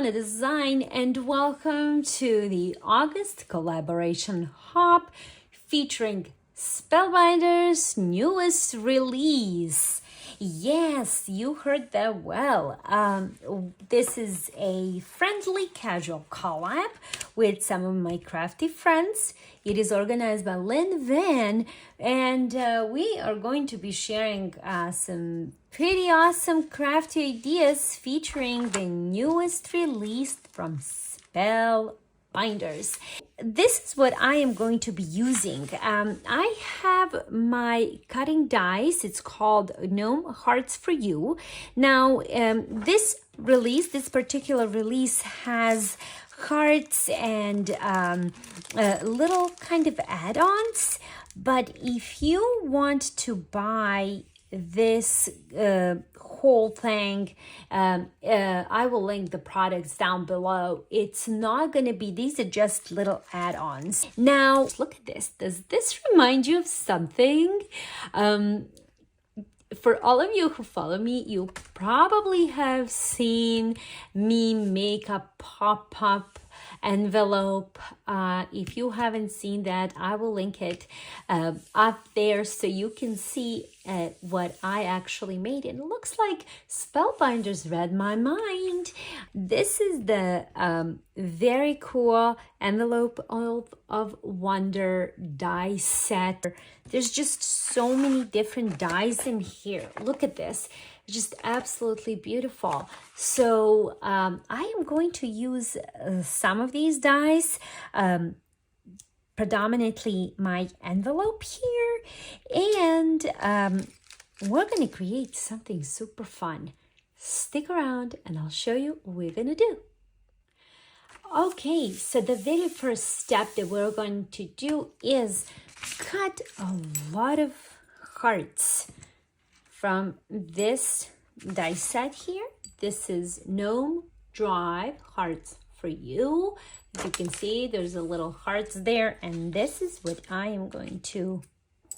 Donna Design, and welcome to the August collaboration hop featuring Spellbinders' newest release. Yes, you heard that well. This is a friendly casual collab with some of my crafty friends. It is organized by Lynn Van, and we are going to be sharing some pretty awesome crafty ideas featuring the newest release from Spellbinders. This is what I am going to be using. I have my cutting dice. It's called Gnome Hearts for You. Now, this particular release has hearts and little kind of add-ons. But if you want to buy this whole thing, I will link the products down below. It's not going to be, these are just little add-ons. Now, look at this. Does this remind you of something? For all of you who follow me, you probably have seen me make a pop-up envelope. If you haven't seen that, I will link it up there so you can see what I actually made. And it looks like Spellbinders read my mind. This is the very cool Envelope of Wonder die set. There's just so many different dies in here. Look at this. Just absolutely beautiful. So I am going to use some of these dies, predominantly my envelope here, and we're going to create something super fun. Stick around and I'll show you what we're going to do. Okay, so the very first step that we're going to do is cut a lot of hearts from this die set here. This is Gnome Drive Hearts for You. As you can see, there's a little hearts there, and this is what I am going to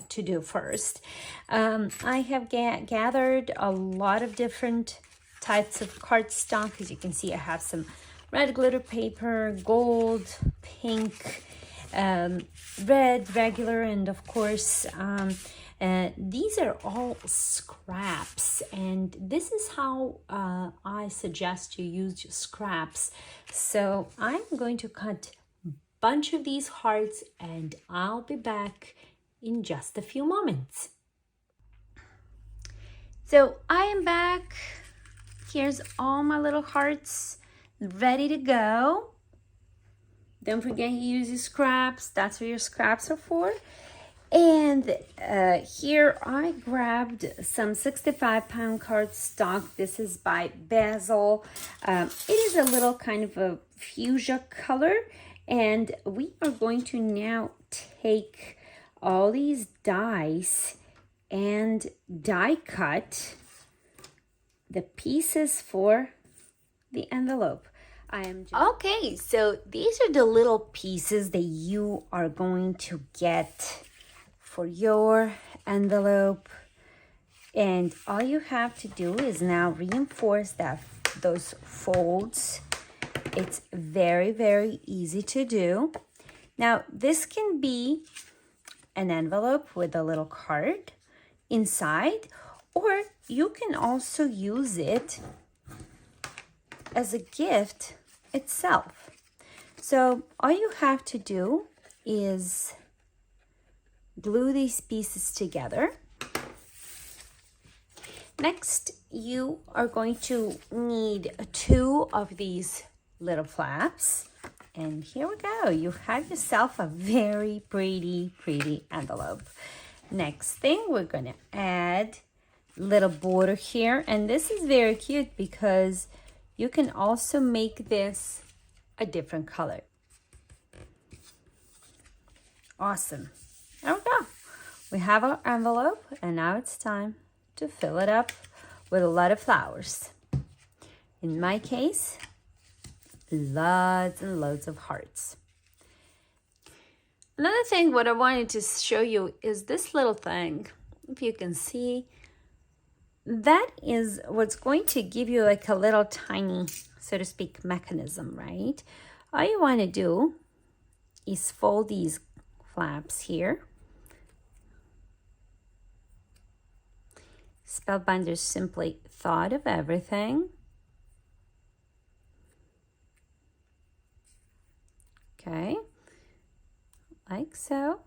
do first. I have gathered a lot of different types of cardstock. As you can see, I have some red glitter paper, gold, pink, red, regular, and of course, these are all scraps, and this is how I suggest you use scraps. So I'm going to cut a bunch of these hearts, and I'll be back in just a few moments. So I am back. Here's all my little hearts ready to go. Don't forget you use your scraps. That's what your scraps are for. And here I grabbed some 65-pound cardstock. This is by Basil. It is a little kind of a fuchsia color. And we are going to now take all these dies and die cut the pieces for the envelope. Okay, so these are the little pieces that you are going to get for your envelope, and all you have to do is now reinforce those folds. It's very, very easy to do. Now, this can be an envelope with a little card inside, or you can also use it as a gift itself. So all you have to do is glue these pieces together. Next, you are going to need 2 of these little flaps. And here we go. You have yourself a very pretty envelope. Next thing, we're going to add little border here. And this is very cute because you can also make this a different color. Awesome. There we go. We have our envelope, and now it's time to fill it up with a lot of flowers. In my case, lots and loads of hearts. Another thing what I wanted to show you is this little thing. If you can see, that is what's going to give you like a little tiny, so to speak, mechanism, right? All you want to do is fold these flaps here. Spellbinders simply thought of everything. Okay, like so.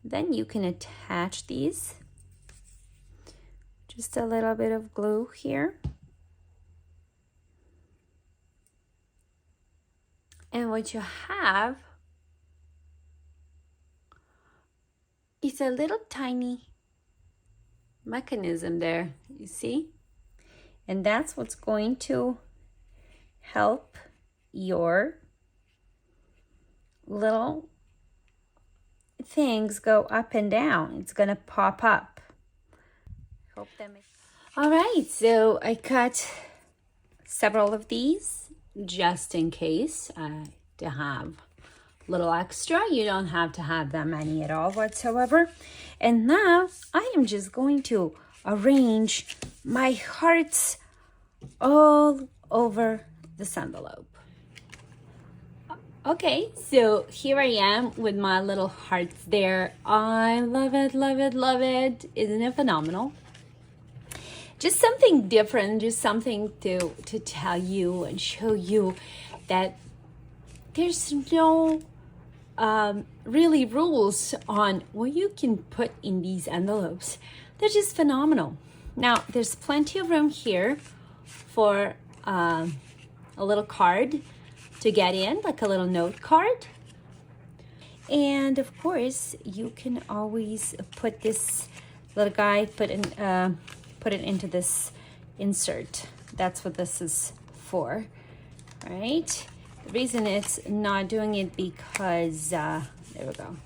Then you can attach these. Just a little bit of glue here. And what you have is a little tiny mechanism there, you see? And that's what's going to help your little things go up and down. It's gonna pop up. Hope that makes sense. All right, so I cut several of these just in case to have a little extra. You don't have to have that many at all whatsoever. And now I am just going to arrange my hearts all over this envelope. Okay, so here I am with my little hearts there. I love it, love it, love it. Isn't it phenomenal? Just something different, just something to tell you and show you that there's no really rules on what you can put in these envelopes. They're just phenomenal. Now, there's plenty of room here for a little card to get in, like a little note card. And of course, you can always put this little guy, put it into this insert. That's what this is for, right? The reason it's not doing it because, there we go.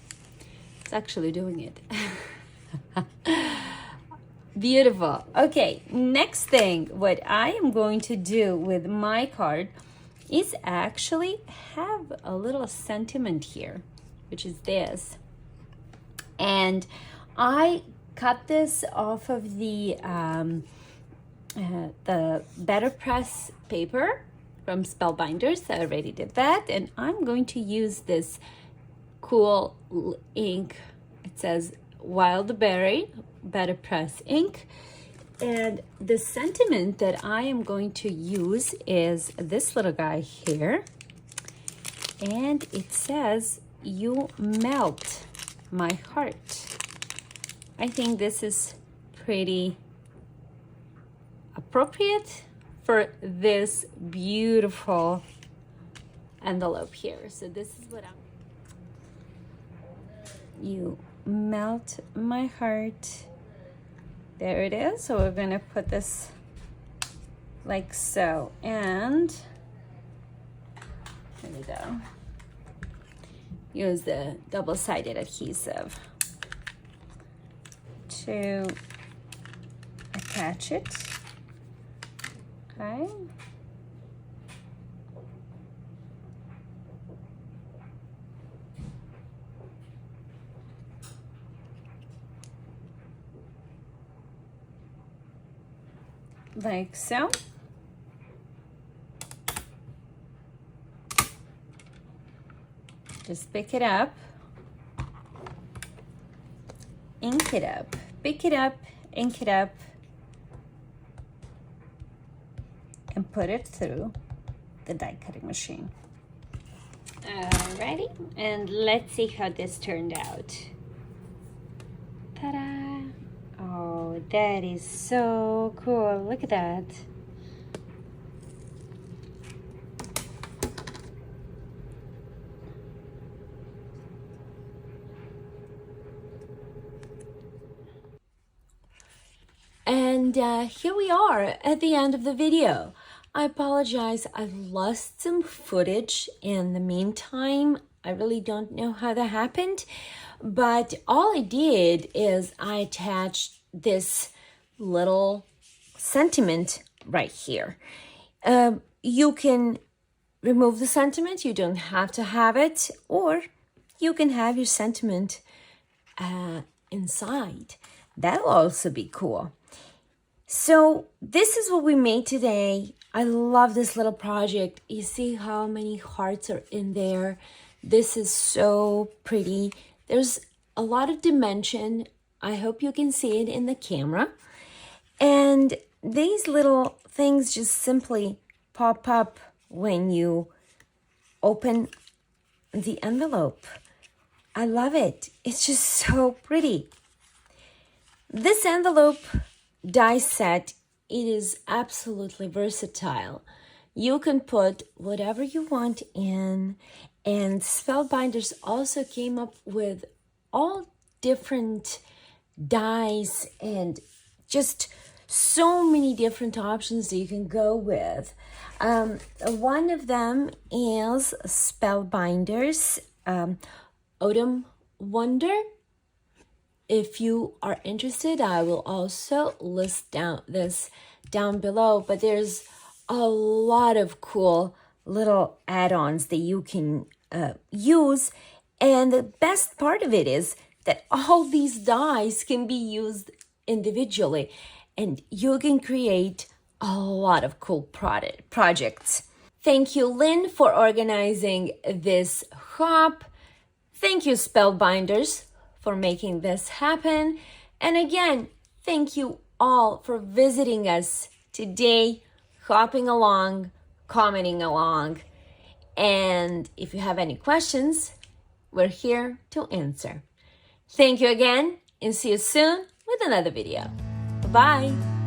It's actually doing it. Beautiful. Okay, next thing, what I am going to do with my card is actually have a little sentiment here, which is this. And I cut this off of the Better Press paper from Spellbinders. I already did that. And I'm going to use this cool ink. It says Wild Berry Better Press ink. And the sentiment that I am going to use is this little guy here. And it says, "You melt my heart." I think this is pretty appropriate for this beautiful envelope here. So this is what you melt my heart. There it is. So we're gonna put this like so, and there we go. Use the double-sided adhesive to attach it. Okay. Like so. Just pick it up, ink it up, pick it up, ink it up, and put it through the die cutting machine. Alrighty, and let's see how this turned out. Ta-da! Oh, that is so cool. Look at that. And here we are at the end of the video. I apologize, I've lost some footage in the meantime. I really don't know how that happened, but all I did is I attached this little sentiment right here. You can remove the sentiment, you don't have to have it, or you can have your sentiment inside. That'll also be cool. So this is what we made today. I love this little project. You see how many hearts are in there. This is so pretty. There's a lot of dimension. I hope you can see it in the camera. And these little things just simply pop up when you open the envelope. I love it. It's just so pretty. This envelope die set, it is absolutely versatile. You can put whatever you want in, and Spellbinders also came up with all different dies and just so many different options that you can go with. One of them is Spellbinders Autumn Wonder. If you are interested, I will also list this down below, but there's a lot of cool little add-ons that you can use. And the best part of it is that all these dies can be used individually, and you can create a lot of cool projects. Thank you, Lynn, for organizing this hop. Thank you, Spellbinders, for making this happen. And again, thank you all for visiting us today, hopping along, commenting along. And if you have any questions, we're here to answer. Thank you again, and see you soon with another video. Bye-bye.